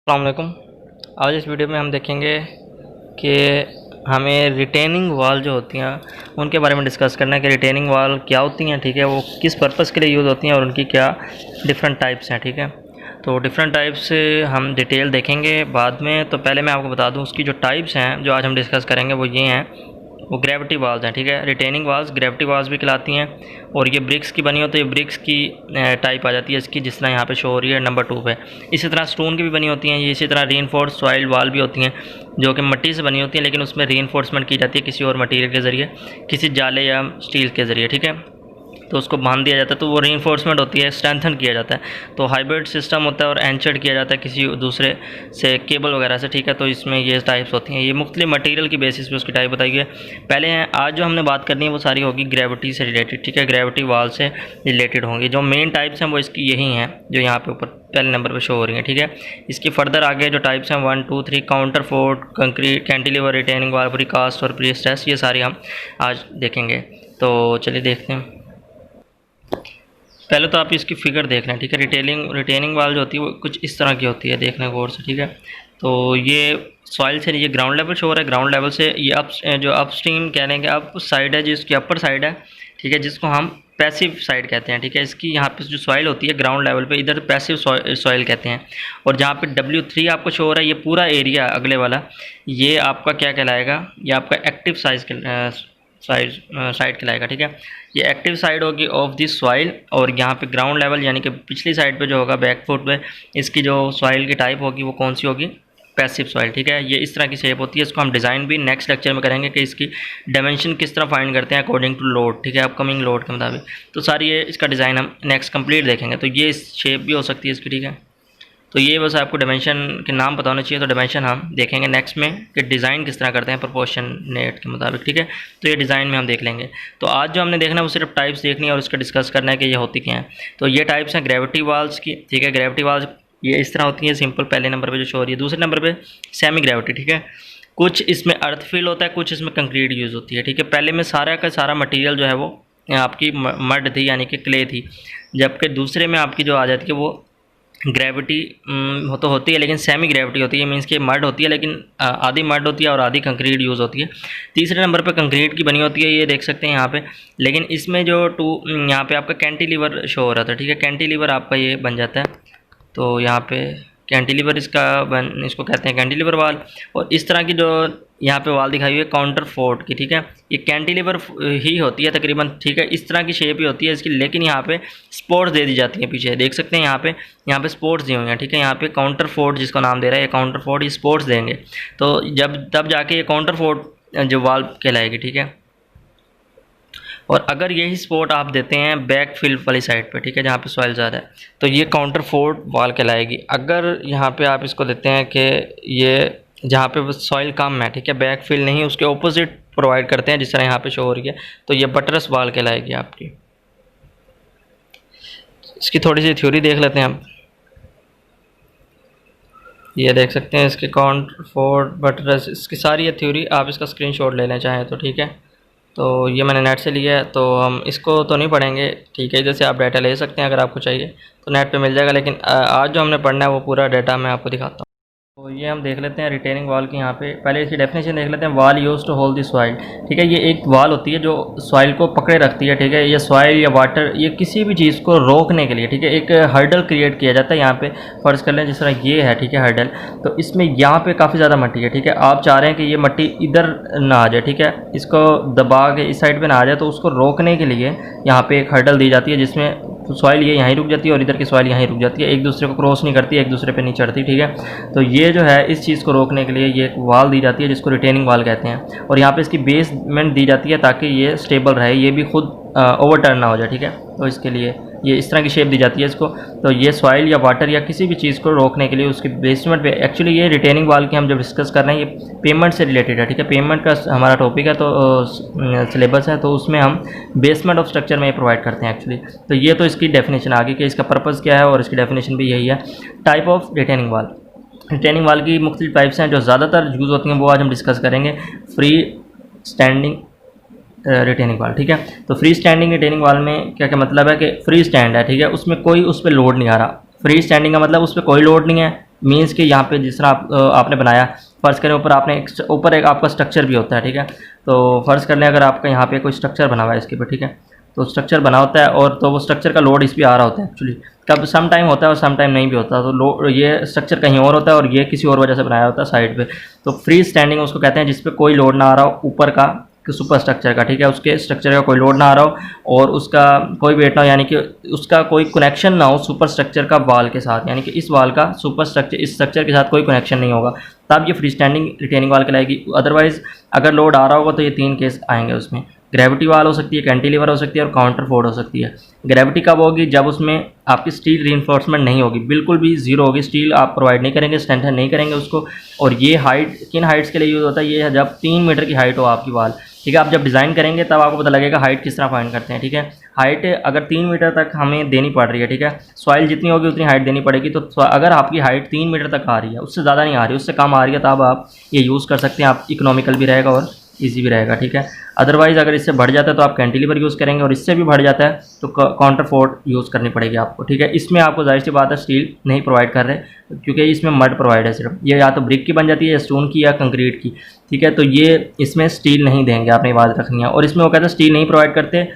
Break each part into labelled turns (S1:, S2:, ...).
S1: अस्सलाम वालेकुम। आज इस वीडियो में हम देखेंगे कि हमें रिटेनिंग वॉल जो होती हैं उनके बारे में डिस्कस करना है कि रिटेनिंग वॉल क्या होती हैं, ठीक है, वो किस पर्पज़ के लिए यूज़ होती हैं और उनकी क्या डिफरेंट टाइप्स हैं, ठीक है। तो डिफरेंट टाइप्स हम डिटेल देखेंगे बाद में। तो पहले मैं आपको बता दूं उसकी जो टाइप्स हैं जो आज हम डिस्कस करेंगे वो ये हैं, वो ग्रेविटी वॉल्स हैं, ठीक है। रिटेनिंग वॉल्स ग्रेविटी वॉल्स भी कहलाती हैं और ये ब्रिक्स की बनी होती है, ब्रिक्स की टाइप आ जाती है इसकी, जिस तरह यहाँ पे शो हो रही है नंबर 2 पे। इसी तरह स्टोन की भी बनी होती हैं ये, इसी तरह रीइंफोर्स्ड सॉइल वॉल भी होती हैं जो कि मिट्टी से बनी होती हैं, लेकिन उसमें रीइंफोर्समेंट की जाती है किसी और मटीरियल के ज़रिए, किसी जाले या स्टील के ज़रिए, ठीक है। तो उसको बांध दिया जाता है तो वो रीइंफोर्समेंट होती है, स्ट्रेंथन किया जाता है। तो हाइब्रिड सिस्टम होता है और एंचर्ड किया जाता है किसी दूसरे से केबल वगैरह से, ठीक है। तो इसमें ये टाइप्स होती हैं, ये मुख्तलिफ मटेरियल की बेसिस पे उसकी टाइप बताई गई है। पहले हैं आज जो हमने बात करनी है वो सारी होगी ग्रेविटी से रिलेटेड, ठीक है, ग्रेविटी वॉल से रिलेटेड होंगी। जो मेन टाइप्स हैं वो इसकी यही हैं जो यहाँ पे ऊपर पहले नंबर पे शो हो रही हैं, ठीक है। इसकी फर्दर आगे जो टाइप्स हैं 1 2 3 counter fort, concrete, cantilever, retaining wall, precast और प्री स्ट्रेस, ये सारी हम आज देखेंगे। तो चलिए देखते हैं। पहले तो आप इसकी फिगर देख लें, ठीक है। रिटेनिंग वॉल जो होती है वो कुछ इस तरह की होती है, देखने गौर से, ठीक है। तो ये सॉइल से, ये ग्राउंड लेवल शो हो रहा है, ग्राउंड लेवल से ये जो अपस्ट्रीम कह लेंगे, अप साइड है जिसकी अपर साइड है, ठीक है, जिसको हम पैसिव साइड कहते हैं, ठीक है। इसकी यहाँ पे जो सॉइल होती है ग्राउंड लेवल पे, इधर पैसिव सॉइल कहते हैं। और जहाँ पे W3 आपको शो हो रहा है, ये पूरा एरिया अगले वाला, ये आपका क्या कहलाएगा, ये आपका एक्टिव साइड कहलाएगा, ठीक है। ये एक्टिव साइड होगी ऑफ दिस सॉइल, और यहाँ पे ग्राउंड लेवल यानी कि पिछली साइड पे जो होगा बैक फुट पे, इसकी जो सॉइल की टाइप होगी वो कौन सी होगी, पैसिव सॉइल, ठीक है। ये इस तरह की शेप होती है। इसको हम डिज़ाइन भी नेक्स्ट लेक्चर में करेंगे कि इसकी डायमेंशन किस तरह फाइंड करते हैं अकॉर्डिंग टू लोड, ठीक है, अपकमिंग लोड के मुताबिक। तो सारी ये इसका डिज़ाइन हम नेक्स्ट कंप्लीट देखेंगे। तो ये शेप भी हो सकती है इसकी, ठीक है। तो ये बस आपको डायमेंशन के नाम पता होना चाहिए। तो डायमेंशन हम देखेंगे नेक्स्ट में कि डिज़ाइन किस तरह करते हैं प्रोपोर्शनेट के मुताबिक, ठीक है। तो ये डिज़ाइन में हम देख लेंगे। तो आज जो हमने देखना है वो सिर्फ टाइप्स देखनी है और इसका डिस्कस करना है कि ये होती क्या है। तो ये टाइप्स हैं ग्रेविटी वॉल्स की, ठीक है। ग्रेविटी वॉल्स ये इस तरह होती है सिंपल, पहले नंबर पर जो शो हो रही है। दूसरे नंबर पर सेमी ग्रेविटी, ठीक है। कुछ इसमें अर्थ फिल होता है, कुछ इसमें कंक्रीट यूज़ होती है, ठीक है। पहले में सारा का सारा मटीरियल जो है वो आपकी मड थी यानी कि क्ले थी, जबकि दूसरे में आपकी जो आ जाती है वो ग्रेविटी तो होती है लेकिन सेमी ग्रेविटी होती है, मीन्स कि मड होती है लेकिन आधी मड होती है और आधी कंक्रीट यूज़ होती है। तीसरे नंबर पे कंक्रीट की बनी होती है, ये देख सकते हैं यहाँ पे। लेकिन इसमें जो यहाँ पे आपका कैंटिलीवर शो हो रहा था, ठीक है, कैंटिलीवर आपका ये बन जाता है। तो यहाँ पे कैंटिलीवर इसको कहते हैं कैंटिलीवर वाल। और इस तरह की जो यहाँ पे वाल दिखाई हुई है काउंटर फोर्ट की, ठीक है, ये कैंटिलीवर ही होती है तकरीबन, ठीक है। इस तरह की शेप ही होती है इसकी, लेकिन यहाँ पे स्पोर्ट्स दे दी जाती हैं पीछे, देख सकते हैं यहाँ पे स्पोर्ट्स दिए हुए हैं, ठीक है। यहाँ पे काउंटर फोर्ट जिसको नाम दे रहा है, ये काउंटर फोर्ट, ये स्पोर्ट्स देंगे तो तब जाके ये काउंटर फोर्ट जो वाल कहलाएगी, ठीक है। और अगर यही स्पॉट आप देते हैं बैक फिल वाली साइड पे, ठीक है, जहाँ पे सॉइल ज़्यादा है, तो ये काउंटर फोर्ट वॉल कहलाएगी। अगर यहाँ पे आप इसको देते हैं कि ये जहाँ पे सॉइल कम है, ठीक है, बैक फिल नहीं, उसके ऑपोजिट प्रोवाइड करते हैं जिस तरह यहाँ पे शो हो रही है, तो ये बटरस वॉल कहलाएगी आपकी। इसकी थोड़ी सी थ्योरी देख लेते हैं हम। ये देख सकते हैं इसके काउंटर फोर्ट बटरस, इसकी सारी ये थ्योरी आप इसका स्क्रीनशॉट ले लें चाहें तो, ठीक है। तो ये मैंने नेट से लिया है, तो हम इसको तो नहीं पढ़ेंगे, ठीक है। जैसे आप डाटा ले सकते हैं अगर आपको चाहिए तो नेट पे मिल जाएगा, लेकिन आज जो हमने पढ़ना है वो पूरा डाटा मैं आपको दिखाता हूँ। तो ये हम देख लेते हैं रिटेनिंग वॉल की। यहाँ पे पहले इसकी डेफिनेशन देख लेते हैं। Wall use to hold the soil, ठीक है। ये एक वॉल होती है जो सॉइल को पकड़े रखती है, ठीक है। ये सॉइल या वाटर, ये किसी भी चीज़ को रोकने के लिए, ठीक है, एक हर्डल क्रिएट किया जाता है। यहाँ पे फर्ज कर लें जिस तरह ये है, ठीक है, हर्डल। तो इसमें यहाँ पे काफ़ी ज़्यादा मट्टी है, ठीक है। आप चाह रहे हैं कि ये मट्टी इधर ना आ जाए, ठीक है, इसको दबा के इस साइड पर ना आ जाए, तो उसको रोकने के लिए यहाँ पर एक हर्डल दी जाती है जिसमें सॉइल ये यहीं रुक जाती है और इधर की सॉइल यहीं रुक जाती है, एक दूसरे को क्रॉस नहीं करती, एक दूसरे पे नहीं चढ़ती, ठीक है। तो ये जो है इस चीज़ को रोकने के लिए ये एक वाल दी जाती है जिसको रिटेनिंग वाल कहते हैं। और यहाँ पे इसकी बेसमेंट दी जाती है ताकि ये स्टेबल रहे, ये भी खुद ओवरटर्न ना हो जाए, ठीक है। तो इसके लिए ये इस तरह की शेप दी जाती है इसको। तो ये सॉइल या वाटर या किसी भी चीज़ को रोकने के लिए उसकी बेसमेंट पे, एक्चुअली ये रिटेनिंग वाल की हम जब डिस्कस कर रहे हैं ये पेमेंट से रिलेटेड है, ठीक है। पेमेंट का हमारा टॉपिक है, तो सिलेबस है, तो उसमें हम बेसमेंट ऑफ स्ट्रक्चर में ये प्रोवाइड करते हैं एक्चुअली। तो ये तो इसकी डेफिनेशन आ गई कि इसका पर्पज़ क्या है और इसकी डेफिनेशन भी यही है। टाइप ऑफ रिटेनिंग वाल, रिटेनिंग वाल की मुख्तलिफ टाइप्स हैं जो ज़्यादातर यूज़ होती हैं, वो आज हम डिस्कस करेंगे। फ्री स्टैंडिंग रिटेनिंग वाल, ठीक है। तो फ्री स्टैंडिंग रिटेनिंग वाल में क्या क्या मतलब है कि फ्री स्टैंड है, ठीक है, उसमें कोई उस पर लोड नहीं आ रहा। फ्री स्टैंडिंग का मतलब उस पर कोई लोड नहीं है, मीन्स कि यहाँ पे जिस तरह आपने बनाया, फ़र्ज़ करें ऊपर एक आपका स्ट्रक्चर भी होता है, ठीक है। तो फ़र्ज़ कर लें अगर आपका यहाँ पे कोई स्ट्रक्चर बना हुआ है इसके ऊपर, ठीक है, तो स्ट्रक्चर बना होता है और तो वो स्ट्रक्चर का लोड इस पर आ रहा होता है एक्चुअली, कब सम टाइम होता है और सम टाइम नहीं भी होता, तो लोड ये स्ट्रक्चर कहीं और होता है और ये किसी और वजह से बनाया होता है साइड पे। तो फ्री स्टैंडिंग उसको कहते हैं जिस पे कोई लोड ना आ रहा हो ऊपर का सुपर स्ट्रक्चर का, ठीक है, उसके स्ट्रक्चर का कोई लोड ना आ रहा हो और उसका कोई वेट ना हो, यानी कि उसका कोई कनेक्शन ना हो सुपर स्ट्रक्चर का वाल के साथ, यानी कि इस वाल का सुपर स्ट्रक्चर इस स्ट्रक्चर के साथ कोई कनेक्शन नहीं होगा, तब ये फ्री स्टैंडिंग रिटेनिंग वाल कहलाएगी। अदरवाइज़ अगर लोड आ रहा होगा तो ये 3 केस आएंगे उसमें, ग्रेविटी वाल हो सकती है, कैंटिलीवर हो सकती है और काउंटर फोर्ड हो सकती है। ग्रेविटी कब होगी? जब उसमें आपकी स्टील रीइंफोर्समेंट नहीं होगी, बिल्कुल भी ज़ीरो होगी, स्टील आप प्रोवाइड नहीं करेंगे, स्ट्रेंथन नहीं करेंगे उसको। और ये हाइट किन हाइट्स के लिए यूज़ होता है? ये है जब 3 मीटर की हाइट हो आपकी वाल, ठीक है। आप जब डिज़ाइन करेंगे तब आपको पता लगेगा हाइट किस तरह फाइंड करते हैं, ठीक है। हाइट अगर 3 मीटर तक हमें देनी पड़ रही है, ठीक है, सॉइल जितनी होगी उतनी हाइट देनी पड़ेगी। तो अगर आपकी हाइट 3 मीटर तक आ रही है, उससे ज़्यादा नहीं आ रही, उससे कम आ रही है, तब आप ये यूज़ कर सकते हैं, आप इकोनॉमिकल भी रहेगा और ईजी भी रहेगा, ठीक है। अदरवाइज़ अगर इससे बढ़ जाता है तो आप कैंटिलीवर यूज़ करेंगे और इससे भी बढ़ जाता है तो काउंटर फोर्ड यूज़ करनी पड़ेगी आपको, ठीक है। इसमें आपको जाहिर सी बात है स्टील नहीं प्रोवाइड कर रहे क्योंकि इसमें मड प्रोवाइड है सिर्फ, ये या तो ब्रिक की बन जाती है या स्टोन की या कंक्रीट की, ठीक है। तो ये इसमें स्टील नहीं देंगे, आपने बात रखनी है। और इसमें वो कहते हैं स्टील नहीं प्रोवाइड करते,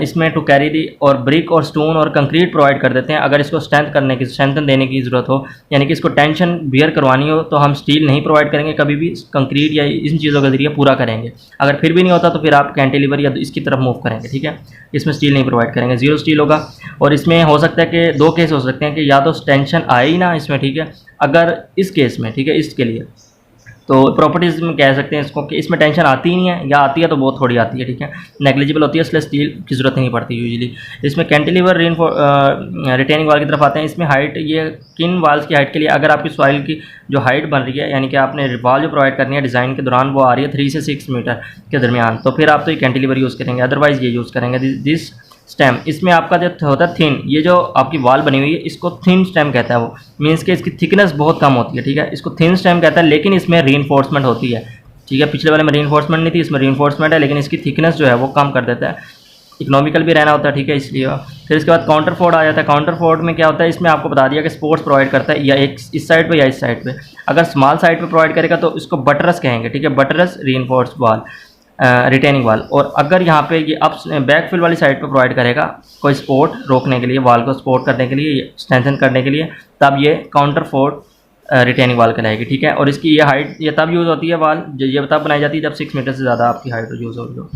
S1: इसमें टू कैरी दी और ब्रिक और स्टोन और कंक्रीट प्रोवाइड कर देते हैं। अगर इसको स्ट्रेंथन देने की ज़रूरत हो, यानी कि इसको टेंशन बियर करवानी हो, तो हम स्टील नहीं प्रोवाइड करेंगे, कभी भी कंक्रीट या इन चीज़ों के ज़रिए पूरा करेंगे। अगर फिर भी नहीं होता तो फिर आप कैंटिलीवर या इसकी तरफ मूव करेंगे, ठीक है। इसमें स्टील नहीं प्रोवाइड करेंगे, ज़ीरो स्टील होगा। और इसमें हो सकता है कि 2 केस हो सकते हैं कि या तो टेंशन आए ही ना इसमें, ठीक है। अगर इस केस में, ठीक है, इसके लिए तो प्रॉपर्टीज़ में कह सकते हैं इसको कि इसमें टेंशन आती ही नहीं है, या आती है तो बहुत थोड़ी आती है, ठीक है, नेग्लिजिबल होती है, इसलिए स्टील की ज़रूरत नहीं पड़ती यूजुअली। इसमें कैंटिलीवर रिटेनिंग वाल की तरफ आते हैं। इसमें हाइट, ये किन वाल्स की हाइट के लिए? अगर आपकी सॉइल की जो हाइट बन रही है, यानी कि आपने वाल जो प्रोवाइड करनी है डिज़ाइन के दौरान, वो आ रही है 3 से 6 मीटर के दरमियान, तो फिर आप तो ये कैंटिलीवर यूज़ करेंगे, अदरवाइज़ ये यूज़ करेंगे दिस स्टेम। इसमें आपका जो होता है थिन, ये जो आपकी वाल बनी हुई है इसको थिन स्टेम कहता है। वो मीन्स कि इसकी थिकनेस बहुत कम होती है, ठीक है, इसको थिन स्टेम कहता है। लेकिन इसमें रीइंफोर्समेंट होती है, ठीक है। पिछले वाले में रीइंफोर्समेंट नहीं थी, इसमें रीइंफोर्समेंट है, लेकिन इसकी थिकनेस जो है वो कम कर देता है, इकोनॉमिकल भी रहना होता है, ठीक है, इसलिए। फिर इसके बाद काउंटर फोर्ड आ जाता है। काउंटर फोर्ड में क्या होता है? इसमें आपको बता दिया कि स्पोर्ट्स प्रोवाइड करता है, या एक इस साइड पे या इस साइड पे। अगर स्मॉल साइड पे प्रोवाइड करेगा तो इसको बटरस कहेंगे, ठीक है, बटरस रीइंफोर्स्ड वाल, रिटेनिंग वाल। और अगर यहाँ पे ये अप बैक फिल वाली साइड पे प्रोवाइड करेगा कोई सपोर्ट रोकने के लिए, वाल को सपोर्ट करने के लिए, स्ट्रेंथन करने के लिए, तब ये काउंटर फोर्ड रिटेनिंग वाल कहलाएगी, ठीक है। और इसकी ये हाइट, ये तब यूज़ होती है वाल, ये तब बनाई जाती है जब 6 मीटर से ज़्यादा आपकी हाइट यूज़ हो रही हो।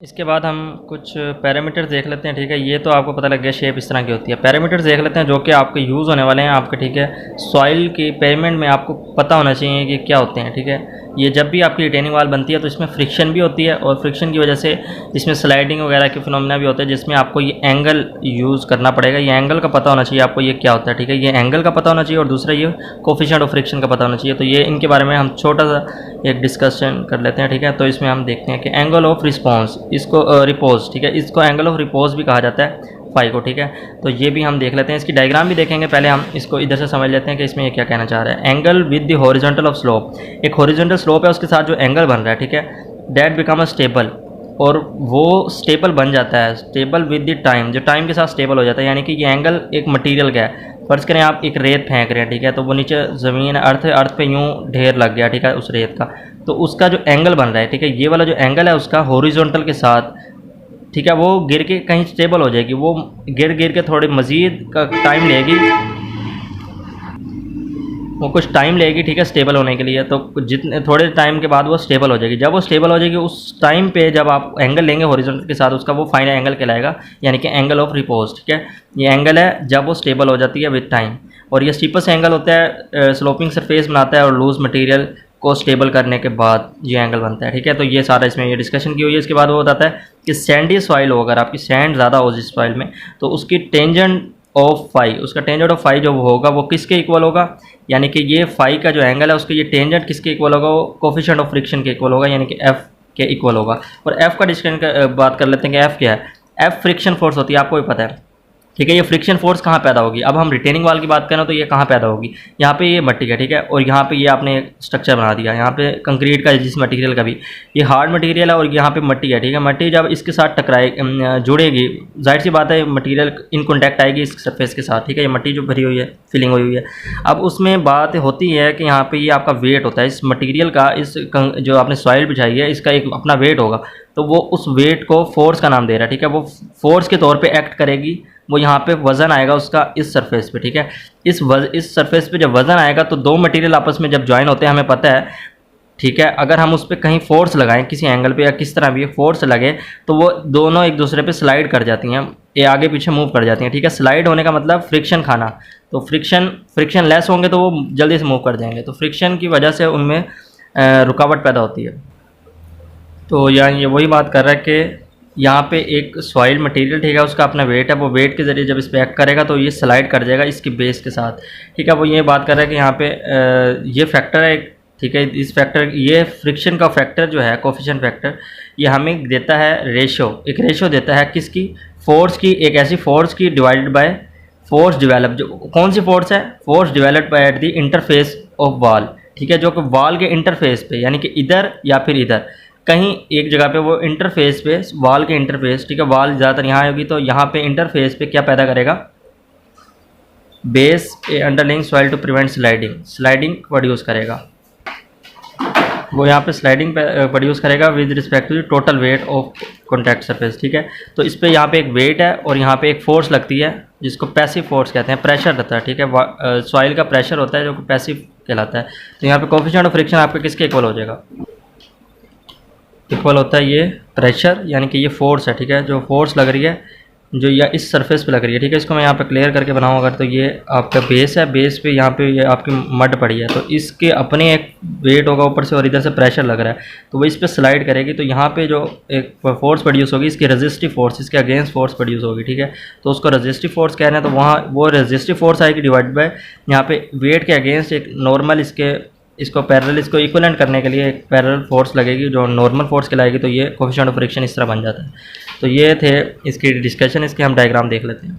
S1: इसके बाद हम कुछ पैरामीटर्स देख लेते हैं, ठीक है। ये तो आपको पता लग गया शेप इस तरह की होती है। पैरामीटर्स देख लेते हैं जो कि आपके यूज़ होने वाले हैं आपके, ठीक है। सॉइल की पेमेंट में आपको पता होना चाहिए कि क्या होते हैं, ठीक है। ये जब भी आपकी रिटेनिंग वाल बनती है तो इसमें फ्रिक्शन भी होती है, और फ्रिक्शन की वजह से इसमें स्लाइडिंग वगैरह के फिनोमिना भी होते हैं, जिसमें आपको ये एंगल यूज़ करना पड़ेगा। ये एंगल का पता होना चाहिए आपको, ये क्या होता है, ठीक है। ये एंगल का पता होना चाहिए और दूसरा ये कोफिशिएंट ऑफ फ्रिक्शन का पता होना चाहिए। तो ये इनके बारे में हम छोटा सा एक डिस्कशन कर लेते हैं, ठीक है। तो इसमें हम देखते हैं कि एंगल ऑफ रिस्पॉन्स, इसको रिपोज, ठीक है, इसको एंगल ऑफ रिपोज भी कहा जाता है फाई को, ठीक है। तो ये भी हम देख लेते हैं, इसकी डायग्राम भी देखेंगे। पहले हम इसको इधर से समझ लेते हैं कि इसमें ये क्या कहना चाह रहा है। Angle with the horizontal of slope, एक हॉरिजॉन्टल स्लोप है उसके साथ जो एंगल बन रहा है, ठीक है, दैट बिकम अ स्टेबल, और वो स्टेबल बन जाता है, स्टेबल विद द टाइम, जो टाइम के साथ स्टेबल हो जाता है। यानी कि ये एंगल एक मटेरियल का है। फर्ज करें आप एक रेत फेंक रहे हैं, ठीक है, तो वो नीचे ज़मीन अर्थ पे यूँ ढेर लग गया, ठीक है, उस रेत का, तो उसका जो एंगल बन रहा है, ठीक है, ये वाला जो एंगल है उसका हॉरिजॉन्टल के साथ, ठीक है, वो गिर के कहीं स्टेबल हो जाएगी। वो गिर के थोड़ी मज़ीद का टाइम लेगी, वो कुछ टाइम लेगी, ठीक है, स्टेबल होने के लिए। तो जितने थोड़े टाइम के बाद वो स्टेबल हो जाएगी। जब वो स्टेबल हो जाएगी उस टाइम पे जब आप एंगल लेंगे हॉरिजॉन्टल के साथ, उसका वो फाइनल एंगल कहलाएगा, यानी कि एंगल ऑफ रिपोज, ठीक है। ये एंगल है जब वो स्टेबल हो जाती है विद टाइम। और ये स्टीपेस्ट एंगल होता है, स्लोपिंग सरफेस बनाता है और लूज मटेरियल को स्टेबल करने के बाद ये एंगल बनता है, ठीक है। तो ये सारा इसमें ये डिस्कशन की हुई है। इसके बाद वो बताता है कि सैंडी सॉइल हो, अगर आपकी सैंड ज़्यादा हो जिस सॉइल में, तो उसकी टेंजेंट ऑफ फाई, उसका टेंजेंट ऑफ फाई जो होगा वो किसके इक्वल होगा, यानी कि ये फाई का जो एंगल है उसके ये टेंजेंट किसके इक्वल होगा, वो कोफिशिएंट ऑफ फ्रिक्शन के इक्वल होगा, यानी कि एफ के इक्वल होगा। और एफ का डिस्कशन बात कर लेते हैं कि एफ क्या है। एफ फ्रिक्शन फोर्स होती है, आपको भी पता है, ठीक है। ये फ्रिक्शन फोर्स कहाँ पैदा होगी, अब हम रिटेनिंग वाल की बात करें तो ये कहाँ पैदा होगी, यहाँ पे ये मट्टी का, ठीक है, और यहाँ पे ये आपने स्ट्रक्चर बना दिया, यहाँ पे कंक्रीट का जिस मटेरियल का भी, ये हार्ड मटेरियल है और यहाँ पे मट्टी है, ठीक है। मट्टी जब इसके साथ टकराए जुड़ेगी, जाहिर सी बात है मटेरियल इन कॉन्टैक्ट आएगी इस सरफेस के साथ, ठीक है। ये मट्टी जो भरी हुई है, फिलिंग हुई है। अब उसमें बात होती है कि यहाँ पे ये आपका वेट होता है इस मटेरियल का, इस जो आपने सॉइल बिछाई है इसका एक अपना वेट होगा, तो वो उस वेट को फोर्स का नाम दे रहा है, ठीक है। वो फोर्स के तौर पे एक्ट करेगी, वो यहाँ पे वज़न आएगा उसका इस सरफेस पे, ठीक है। इस सरफेस पे जब वज़न आएगा तो दो मटेरियल आपस में जब ज्वाइन होते हैं, हमें पता है, ठीक है, अगर हम उस पर कहीं फोर्स लगाएं किसी एंगल पे या किस तरह भी फोर्स लगे तो वो दोनों एक दूसरे पे स्लाइड कर जाती हैं, ये आगे पीछे मूव कर जाती हैं, ठीक है। स्लाइड होने का मतलब फ्रिक्शन खाना, तो फ्रिक्शन लेस होंगे तो वो जल्दी से मूव कर जाएंगे, तो फ्रिक्शन की वजह से उनमें रुकावट पैदा होती है। तो यहाँ ये वही बात कर रहा है कि यहाँ पे एक सॉइल मटेरियल, ठीक है, उसका अपना वेट है, वो वेट के ज़रिए जब इस पर एक्ट करेगा तो ये स्लाइड कर जाएगा इसकी बेस के साथ, ठीक है। वो ये बात कर रहा है कि यहाँ पे ये फैक्टर है, ठीक है। इस फैक्टर, ये फ्रिक्शन का फैक्टर जो है, कोफिशिएंट फैक्टर, ये हमें देता है रेशो, एक रेशो देता है किसकी, फोर्स की, एक ऐसी फोर्स की डिवाइडेड बाय फोर्स डेवलप, जो कौन सी फोर्स है, force developed by at the interface of wall, ठीक है, जो कि वॉल के इंटरफेस पे, यानी कि इधर या फिर इधर कहीं एक जगह पे वो इंटरफेस पे, वॉल के इंटरफेस, ठीक है, वॉल ज़्यादातर यहाँ होगी तो यहाँ पे इंटरफेस पे क्या पैदा करेगा, base a underlying soil to prevent sliding produce करेगा, वो यहाँ पे स्लाइडिंग प्रोड्यूस करेगा with respect to the total weight of contact surface, ठीक है। तो इस पे यहाँ पे एक वेट है और यहाँ पे एक फोर्स लगती है जिसको पैसिव फोर्स कहते हैं, प्रेशर रहता है, ठीक है, सॉइल का प्रेशर होता है जो कि पैसिव कहलाता है। तो यहाँ पे कोफिशिएंट ऑफ फ्रिक्शन आपके किसके इक्वल हो जाएगा, इक्वल होता है ये प्रेशर, यानी कि ये फोर्स है, ठीक है, जो फोर्स लग रही है जो या इस सरफेस पे लग रही है, ठीक है। इसको मैं यहाँ पे क्लियर करके बनाऊँ अगर, तो ये आपका बेस है, बेस पे यहाँ पे ये आपकी मड पड़ी है, तो इसके अपने एक वेट होगा ऊपर से और इधर से प्रेशर लग रहा है, तो वो इस पर स्लाइड करेगी, तो यहाँ पे जो एक फोर्स प्रोड्यूस होगी इसकी रेजिस्टिव फोर्स, इसके अगेंस्ट फोर्स प्रोड्यूस होगी, ठीक है। तो उसको रेजिस्टिव फोर्स कह रहे हैं, तो वहाँ वो रेजिस्टिव फोर्स आएगी डिवाइड बाय यहाँ पे वेट के अगेंस्ट एक नॉर्मल, इसको पैरेलल, इसको इक्विवेलेंट करने के लिए एक पैरेलल फोर्स लगेगी जो नॉर्मल फोर्स कहलाएगी, तो ये कोफिशिएंट ऑफ फ्रिक्शन इस तरह बन जाता है। तो ये थे इसकी डिस्कशन, इसके हम डायग्राम देख लेते हैं।